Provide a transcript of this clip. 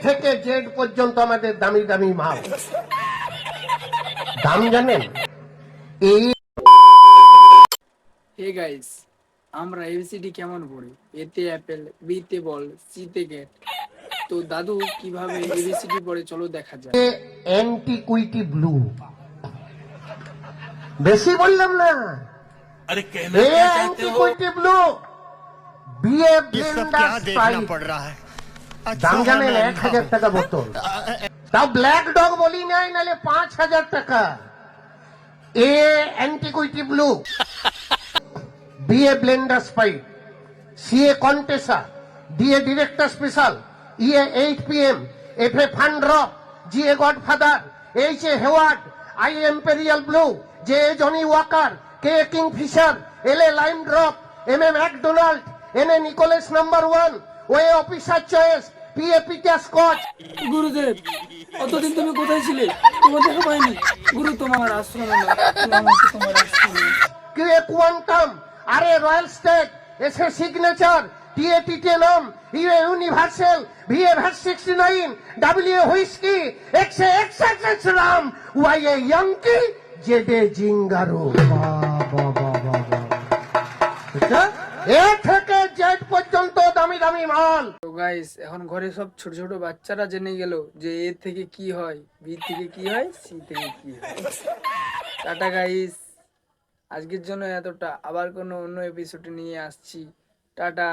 থেকে জেড পর্যন্ত আমাদের দামি দামি মাল। দাম জানেন? এই হে গাইস, আমরা এবিসিডি কেমন পড়ি? এতে অ্যাপেল, বিতে বল, সিতে ক্যাট। তো দাদু কিভাবে এবিসিডি পড়ে চলো দেখা যাক। অ্যান্টিকুইটি ব্লু, বেশি বললাম না? अरे कहना क्या चाहते हो? অ্যান্টিকুইটি ব্লু, বিএ ये सब ব্লেন্ডার क्या देखना স্প্রাইট। पड़ रहा है? দাম अच्छा জানেন? है मैं 1000 টাকা বোতল। তাও ব্ল্যাক ডগ বলি নাই, নাহলে 5000 টাকা। এ অ্যান্টিকুইটি ব্লু, বিএ ব্লেন্ডার স্প্রাইট, সিএ কন্টেসা, ডিএ ডিরেক্টর স্পেশাল, ইএ 8 PM, এফএ ফান ড্রপ, জিএ গডফাদার, এইচএ Hayward, I Imperial Blue, J Johnnie Walker, K Kingfisher, এলএ লাইম ড্রপ, এমএ ম্যাকডোনাল্ড, এনএ নিকোলাস নাম্বার 1, ওয়ে অফিসার চয়েস, পিএ পিটার স্কচ। গুরুদেব, অতদিন তুমি কোথায় ছিলে? তোমার দেখা পাইনি। গুরু, তোমার আশ্রমে না, আমাকে তোমার আশ্রমে। কিউএ কোয়ান্টাম, আরে রয়্যাল স্টেট, এসএ সিগনেচার, টিএ টিটেনাম, ইউএ ইউনিভার্সাল, ভিএ ভ্যাট 69, ডাব্লিউএ হুইস্কি, এক্সএ এক্সএক্স রাম, ওয়াইএ ইয়াঙ্কি, জেডে জিঙ্গারো। এ থেকে জেড পর্যন্ত দামি দামি মাল। তো গাইস, এখন ঘরে সব ছোট ছোট বাচ্চারা জেনে গেল যে এ থেকে কি হয়, বি থেকে কি হয়, সি থেকে কি হয়। টাটা গাইস, আজকের জন্য এতটা। আবার কোনো অন্য এপিসোডে নিয়ে আসছি। টাটা।